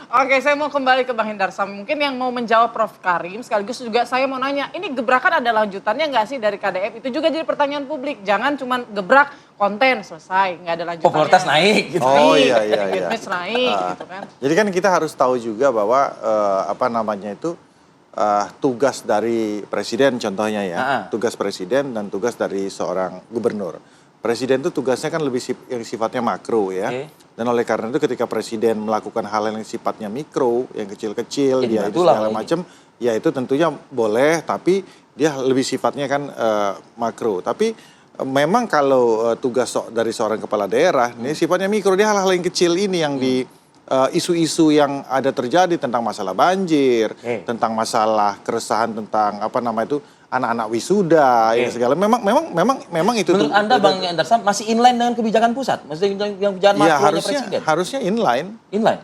Oke, saya mau kembali ke Bang Hindarsam. Mungkin yang mau menjawab Prof. Karim, sekaligus juga saya mau nanya, ini gebrakan ada lanjutannya nggak sih dari KDF? Itu juga jadi pertanyaan publik. Jangan cuma gebrak konten selesai, nggak ada lanjutannya. Popularitas naik gitu. Oh iya. Engagement naik gitu kan. Jadi kan kita harus tahu juga bahwa tugas dari presiden contohnya ya, tugas presiden dan tugas dari seorang gubernur. Presiden itu tugasnya kan lebih yang sifatnya makro ya. Dan oleh karena itu ketika presiden melakukan hal yang sifatnya mikro, yang kecil-kecil, ya itu segala macam, ya itu tentunya boleh, tapi dia lebih sifatnya kan makro. Tapi memang kalau tugas dari seorang kepala daerah, ini sifatnya mikro, dia hal-hal yang kecil ini yang di isu-isu yang ada terjadi tentang masalah banjir, tentang masalah keresahan tentang anak-anak wisuda, ya segala. Memang itu. Menurut Anda Bang Hindarsam masih inline dengan kebijakan pusat? Maksudnya yang kebijakan makronya presiden? Harusnya inline.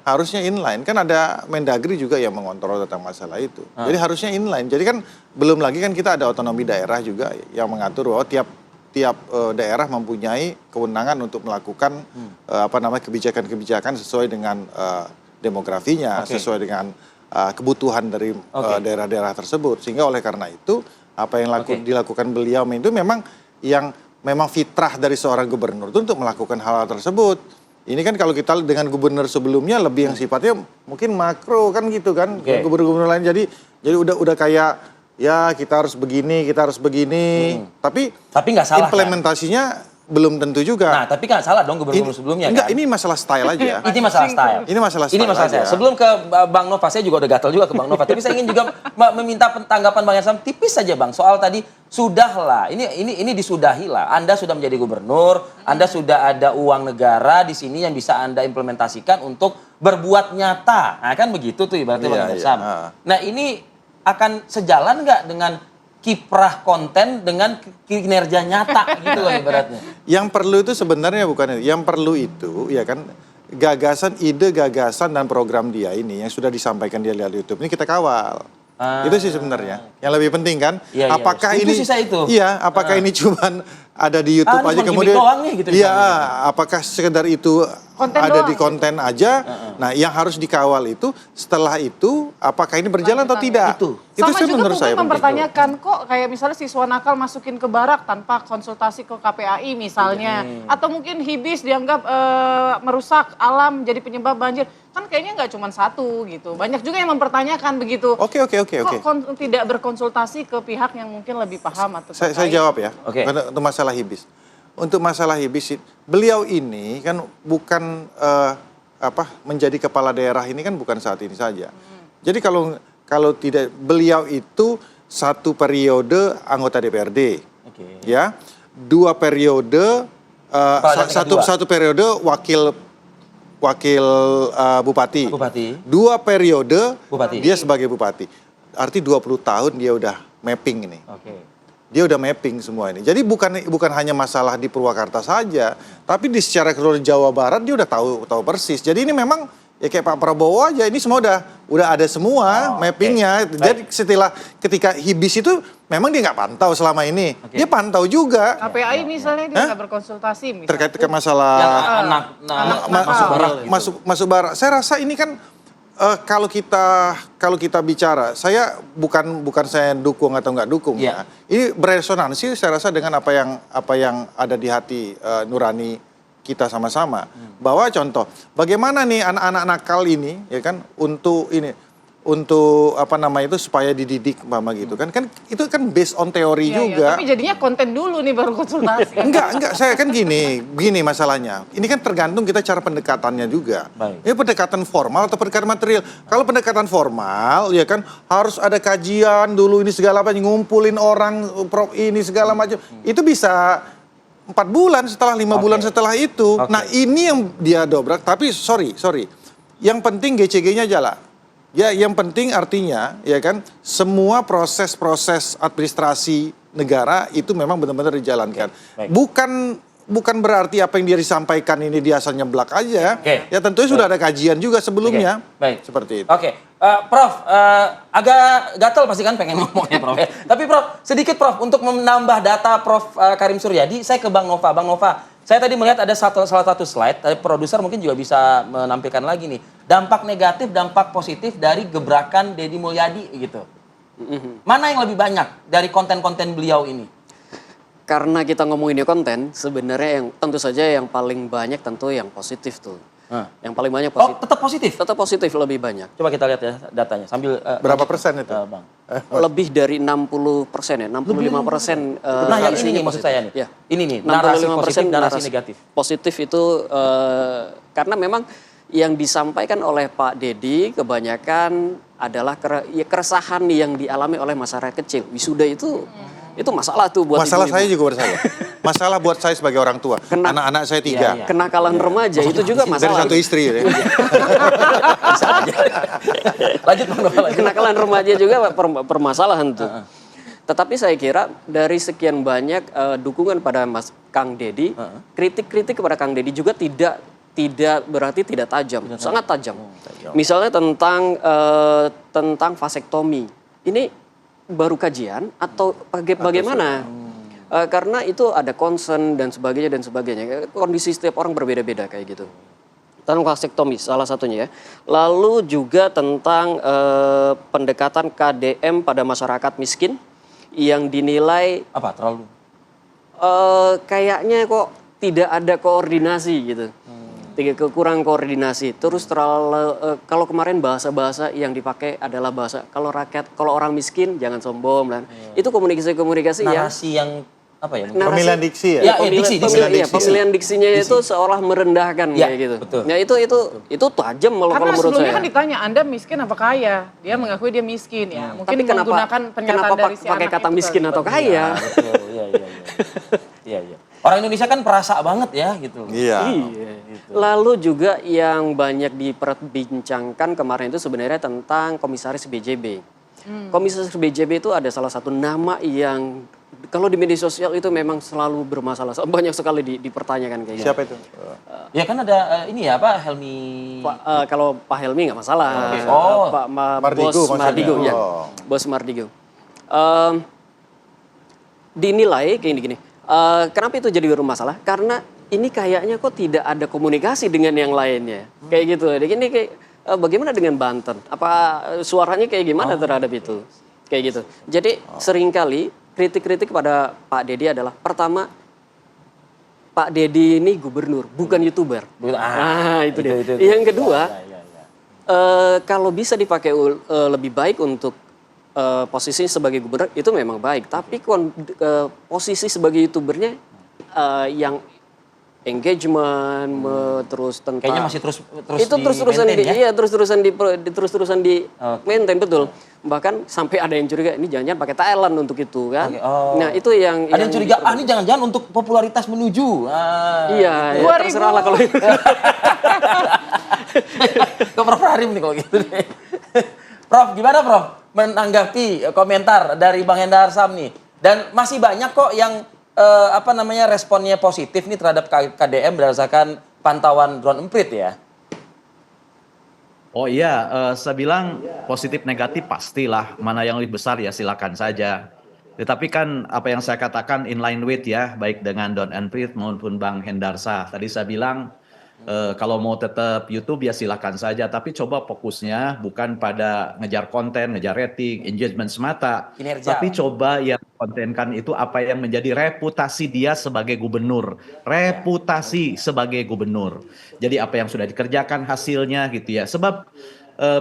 Harusnya inline. Kan ada Mendagri juga yang mengontrol tentang masalah itu. Jadi harusnya inline. Jadi kan belum lagi kan kita ada otonomi daerah juga yang mengatur bahwa tiap daerah mempunyai kewenangan untuk melakukan kebijakan-kebijakan sesuai dengan demografinya, sesuai dengan kebutuhan dari daerah-daerah tersebut. Sehingga oleh karena itu apa yang dilakukan beliau itu memang fitrah dari seorang gubernur itu untuk melakukan hal-hal tersebut. Ini kan kalau kita dengan gubernur sebelumnya lebih yang sifatnya mungkin makro kan gitu kan, gubernur-gubernur lain jadi udah kayak ya kita harus begini, tapi nggak salah implementasinya kan? Belum tentu juga. Nah, tapi nggak salah dong gubernur sebelumnya enggak, kan? ini masalah style aja. Ini masalah style. Ini masalah style aja. Sebelum ke Bang Nova, saya juga udah gatal juga ke Bang Nova. Tapi saya ingin juga meminta tanggapan Bang Hindarsam tipis saja Bang. Soal tadi sudahlah, ini disudahi lah. Anda sudah menjadi gubernur, Anda sudah ada uang negara di sini yang bisa Anda implementasikan untuk berbuat nyata. Nah, kan begitu tuh ibaratnya Bang Hindarsam. Nah, ini akan sejalan nggak dengan kiprah konten dengan kinerja nyata gitu loh ibaratnya. Yang perlu itu sebenarnya bukan itu. Yang perlu itu ya kan ide gagasan dan program dia ini yang sudah disampaikan dia lihat YouTube ini kita kawal. Itu sih sebenarnya. Yang lebih penting kan apakah ini apakah ini cuman ada di YouTube aja kemudian gitu apakah sekedar itu konten ada doang, di konten aja. Nah, yang harus dikawal itu setelah itu apakah ini berjalan atau tidak. Itu sama juga menurut saya mempertanyakan kok kayak misalnya siswa nakal masukin ke barak tanpa konsultasi ke KPAI misalnya, atau mungkin Hibis dianggap merusak alam jadi penyebab banjir. Kan kayaknya nggak cuma satu gitu. Banyak juga yang mempertanyakan begitu. Oke. Kok tidak berkonsultasi ke pihak yang mungkin lebih paham atau saya jawab ya. Untuk masalah Hibis. Untuk masalah Hibis, beliau ini kan bukan menjadi kepala daerah ini kan bukan saat ini saja. Jadi kalau tidak beliau itu satu periode anggota DPRD, ya, 2 periode satu periode wakil bupati. 2 periode bupati. Dia sebagai bupati. Arti 20 tahun dia udah mapping ini. Dia udah mapping semua ini. Jadi bukan hanya masalah di Purwakarta saja, tapi di secara keseluruhan Jawa Barat dia udah tahu persis. Jadi ini memang ya kayak Pak Prabowo aja, ini semua udah ada semua mappingnya. Jadi ketika Hibis itu memang dia nggak pantau selama ini, dia pantau juga. KPAI misalnya dia nggak berkonsultasi. Terkait ke masalah masuk barak. Saya rasa ini kan kalau kita bicara, saya bukan saya dukung atau nggak dukung ya. Ini beresonansi saya rasa dengan apa yang ada di hati nurani kita sama-sama. Bahwa contoh, bagaimana nih anak-anak nakal ini ya kan untuk supaya dididik gitu kan itu kan based on teori juga. Tapi jadinya konten dulu nih baru konsultasi. Enggak, saya kan gini masalahnya. Ini kan tergantung kita cara pendekatannya juga. Ini pendekatan formal atau pendekatan material. Kalau pendekatan formal ya kan harus ada kajian dulu ini segala macam, ngumpulin orang ini segala macam. Itu bisa 4 bulan setelah 5 bulan setelah itu. Nah, ini yang dia dobrak, tapi sorry. Yang penting GCG-nya jalan. Ya, yang penting artinya ya kan semua proses administrasi negara itu memang benar-benar dijalankan. Bukan berarti apa yang dia disampaikan ini dia asal nyeblak aja. Ya tentunya sudah ada kajian juga sebelumnya. Seperti itu. Prof, agak gatel pasti kan pengen ngomongnya Prof. Tapi Prof, sedikit Prof untuk menambah data Prof Karim Suryadi, saya ke Bang Nova. Bang Nova, Saya tadi melihat ada salah satu slide, tapi produser mungkin juga bisa menampilkan lagi nih. Dampak negatif, dampak positif dari gebrakan Deddy Mulyadi gitu. Mana yang lebih banyak dari konten-konten beliau ini? Karena kita ngomongin konten, sebenarnya yang tentu saja yang paling banyak tentu yang positif tuh. Yang paling banyak positif. Tetap positif? Tetap positif lebih banyak. Coba kita lihat ya datanya sambil... Berapa persen itu? Bang. Lebih dari 60% ya, 65%. Nah yang ini nih maksud saya nih. Ya. Ini nih, narasi positif, narasi negatif. Positif itu karena memang yang disampaikan oleh Pak Deddy kebanyakan adalah keresahan yang dialami oleh masyarakat kecil. Wisuda itu masalah tuh buat masalah ibu-ibu. saya juga bersalah. Masalah buat saya sebagai orang tua. Anak-anak saya 3. Iya. Kenakalan remaja itu juga Dari masalah. satu istri. Ya. Bisa aja. Lanjut Bang Nova, lanjut. Kenakalan remaja juga permasalahan tuh. Tetapi saya kira dari sekian banyak dukungan pada Mas Kang Deddy, kritik-kritik kepada Kang Deddy juga tidak berarti tidak tajam, sangat tajam. Misalnya tentang vasektomi. Ini baru kajian atau bagaimana? Karena itu ada concern dan sebagainya. Kondisi setiap orang berbeda-beda kayak gitu. Tentang vasektomi salah satunya ya. Lalu juga tentang pendekatan KDM pada masyarakat miskin yang dinilai Apa terlalu? kayaknya kok tidak ada koordinasi gitu. Kurang koordinasi. Terus kalau kemarin bahasa-bahasa yang dipakai adalah bahasa kalau orang miskin jangan sombong dan itu komunikasi ya. Narasi yang apa ya? Pemilihan diksi ya? Ya, diksi. Pemilihan diksinya itu seolah merendahkan Ya, kayak gitu. betul. Ya itu tajam kalau Karena menurut sebelumnya saya. kan ditanya, Anda miskin apa kaya? Dia mengakui dia miskin ya. Mungkin Tapi menggunakan pernyataan dari si pakai anak kata itu miskin kali. atau kaya? Betul, iya. Orang Indonesia kan perasa banget ya gitu. Iya. Lalu juga yang banyak diperbincangkan kemarin itu sebenarnya tentang komisaris BJB. Komisaris BJB itu ada salah satu nama yang kalau di media sosial itu memang selalu bermasalah. Banyak sekali dipertanyakan kayak gitu. Siapa itu? Ya kan ada ini ya Pak Helmi. Kalau Pak Helmi nggak masalah. Oke. Oh. Mardigu Bos maksudnya. Mardigu ya. Oh. Bos Mardigu. Dinilai kayak gini. Kenapa itu jadi bermasalah? Karena ini kayaknya kok tidak ada komunikasi dengan yang lainnya. Kayak gitu. Ini kayak bagaimana dengan Banten? Apa suaranya kayak gimana terhadap itu? Kayak gitu. Jadi seringkali kritik-kritik kepada Pak Deddy adalah pertama Pak Deddy ini gubernur, bukan YouTuber. Itu dia. Yang kedua, kalau bisa dipakai lebih baik untuk posisi sebagai gubernur itu memang baik, tapi posisi sebagai YouTubernya yang engagement terus tentang Kayaknya masih terus itu terus-terusan di-maintain ya? terus-terusan di maintain betul. Bahkan sampai ada yang curiga ini jangan-jangan pakai Thailand untuk itu kan. Nah, itu yang ada yang curiga ini jangan-jangan untuk popularitas menuju. Iya, ya, terserah lah kalau itu. Ke Prof Harim nih kalau gitu deh. Prof, gimana Prof menanggapi komentar dari Bang Hendar Sam nih? Dan masih banyak kok yang responnya positif nih terhadap KDM berdasarkan pantauan drone emprit ya. Oh iya, saya bilang positif negatif pastilah, mana yang lebih besar ya silakan saja. Tetapi kan apa yang saya katakan in line with ya, baik dengan Don Emprit maupun Bang Hendarsa. Tadi saya bilang kalau mau tetap YouTube ya silakan saja, tapi coba fokusnya bukan pada ngejar konten, ngejar rating, engagement semata. Kinerja. Tapi coba yang kontenkan itu apa yang menjadi reputasi dia sebagai gubernur. Reputasi sebagai gubernur. Jadi apa yang sudah dikerjakan hasilnya gitu ya. Sebab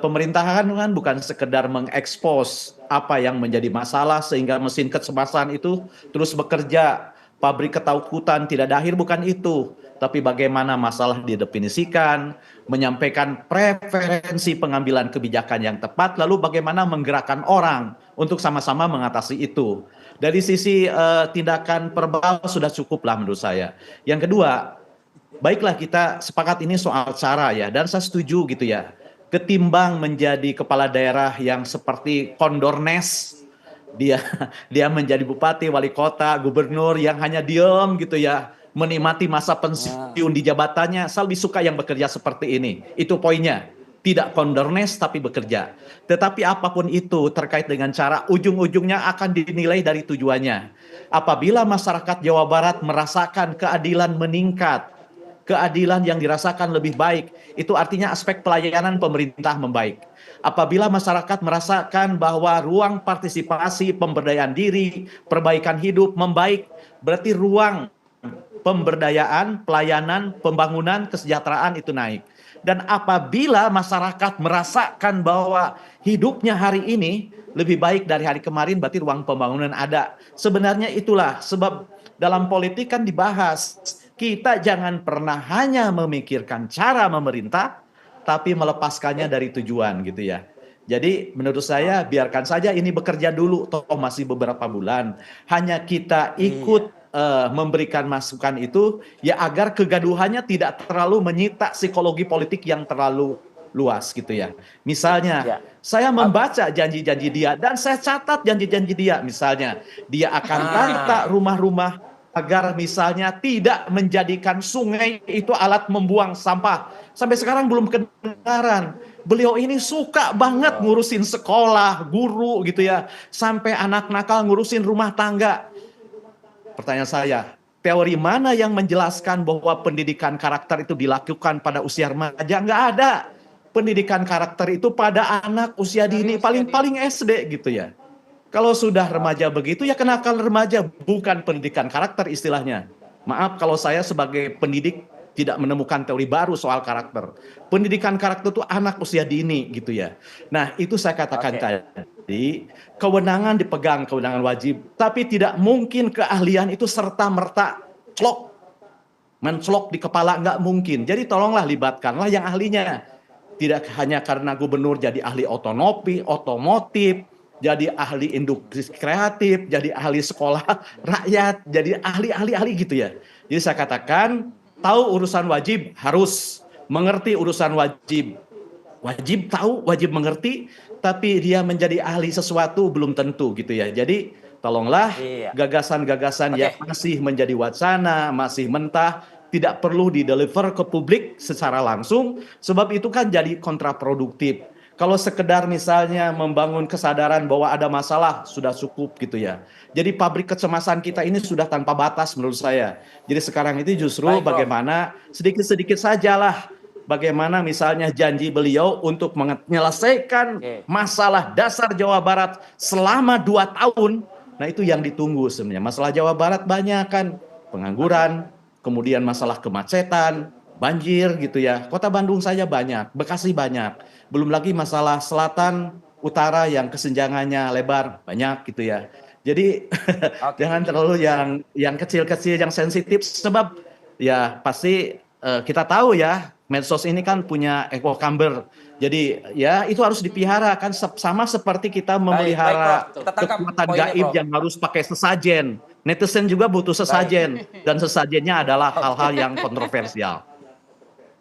pemerintahan kan bukan sekedar mengekspos apa yang menjadi masalah sehingga mesin kecemasan itu terus bekerja. Pabrik ketakutan tidak ada akhir, bukan itu. Tapi bagaimana masalah didefinisikan, menyampaikan preferensi pengambilan kebijakan yang tepat, lalu bagaimana menggerakkan orang untuk sama-sama mengatasi itu. Dari sisi tindakan verbal sudah cukuplah menurut saya. Yang kedua, baiklah kita sepakat ini soal cara ya, dan saya setuju gitu ya. Ketimbang menjadi kepala daerah yang seperti Kondornes, dia menjadi bupati, wali kota, gubernur yang hanya diem gitu ya, menikmati masa pensiun di jabatannya. Saya lebih suka yang bekerja seperti ini. Itu poinnya. tidak condorness tapi bekerja. Tetapi apapun itu terkait dengan cara, ujung-ujungnya akan dinilai dari tujuannya. Apabila masyarakat Jawa Barat merasakan keadilan meningkat, keadilan yang dirasakan lebih baik, itu artinya aspek pelayanan pemerintah membaik. Apabila masyarakat merasakan bahwa ruang partisipasi, pemberdayaan diri, perbaikan hidup membaik, berarti ruang pemberdayaan, pelayanan, pembangunan, kesejahteraan itu naik. Dan apabila masyarakat merasakan bahwa hidupnya hari ini lebih baik dari hari kemarin, berarti ruang pembangunan ada. Sebenarnya itulah sebab dalam politik kan dibahas, kita jangan pernah hanya memikirkan cara memerintah, tapi melepaskannya dari tujuan gitu ya. Jadi menurut saya biarkan saja ini bekerja dulu, toh masih beberapa bulan. Hanya kita ikut memberikan masukan itu ya agar kegaduhannya tidak terlalu menyita psikologi politik yang terlalu luas gitu ya. Misalnya saya membaca janji-janji dia dan saya catat janji-janji dia. Misalnya dia akan tata rumah-rumah agar misalnya tidak menjadikan sungai itu alat membuang sampah. Sampai sekarang belum kedengaran. Beliau ini suka banget ngurusin sekolah, guru gitu ya. Sampai anak nakal ngurusin rumah tangga. Pertanyaan saya, teori mana yang menjelaskan bahwa pendidikan karakter itu dilakukan pada usia remaja? Nggak ada. Pendidikan karakter itu pada anak usia dini, paling-paling SD gitu ya. Kalau sudah remaja begitu ya kenakalan remaja, bukan pendidikan karakter istilahnya. Maaf kalau saya sebagai pendidik tidak menemukan teori baru soal karakter. Pendidikan karakter itu anak usia dini gitu ya. Nah itu saya katakan tadi, kewenangan dipegang, kewenangan wajib. Tapi tidak mungkin keahlian itu serta-merta mencelok di kepala, nggak mungkin. Jadi tolonglah libatkanlah yang ahlinya. Tidak hanya karena gubernur jadi ahli otomotif, jadi ahli industri kreatif, jadi ahli sekolah rakyat, jadi ahli gitu ya. Jadi saya katakan, tahu urusan wajib harus mengerti urusan wajib. Wajib tahu, wajib mengerti, tapi dia menjadi ahli sesuatu belum tentu gitu ya. Jadi tolonglah gagasan-gagasan yang masih menjadi wacana, masih mentah, tidak perlu dideliver ke publik secara langsung, sebab itu kan jadi kontraproduktif. Kalau sekedar misalnya membangun kesadaran bahwa ada masalah, sudah cukup gitu ya. Jadi pabrik kecemasan kita ini sudah tanpa batas menurut saya. Jadi sekarang itu justru bagaimana sedikit-sedikit sajalah. Bagaimana misalnya janji beliau untuk menyelesaikan masalah dasar Jawa Barat selama 2 tahun. Nah itu yang ditunggu sebenarnya. Masalah Jawa Barat banyak kan. Pengangguran, kemudian masalah kemacetan, banjir gitu ya. Kota Bandung saja banyak, Bekasi banyak. Belum lagi masalah selatan, utara yang kesenjangannya lebar, banyak gitu ya. Jadi jangan terlalu yang kecil-kecil, yang sensitif. Sebab ya pasti kita tahu ya, medsos ini kan punya echo chamber. Jadi ya itu harus dipelihara kan sama seperti kita memelihara kekuatan gaib yang harus pakai sesajen. Netizen juga butuh sesajen dan sesajennya adalah hal-hal yang kontroversial.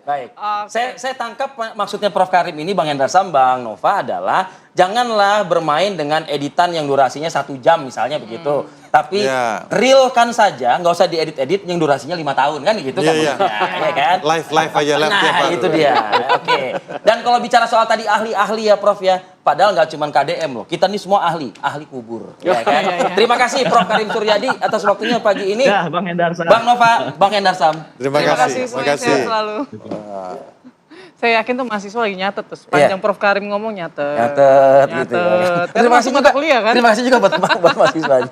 Baik, saya tangkap maksudnya Prof. Karim ini, Bang Hendar Sam, Bang Nova adalah janganlah bermain dengan editan yang durasinya 1 jam misalnya begitu. Tapi realkan saja, nggak usah diedit-edit yang durasinya 5 tahun kan gitu kan maksudnya, ya kan? Live aja live. Nah itu dia, oke. Dan kalau bicara soal tadi ahli-ahli ya Prof ya, padahal nggak cuma KDM loh, kita nih semua ahli kubur, ya kan? Terima kasih Prof. Karim Suryadi atas waktunya pagi ini. Ya, Bang Hendar Sam. Bang Nova, Bang Hendar Sam. Terima kasih. Semuanya sehat selalu. Saya yakin tuh mahasiswa lagi nyatet tuh. Sepanjang Prof. Karim ngomong nyatet. Nyatet gitu ya. Terima kasih juga kuliah kan? Terima kasih juga buat mahasiswanya.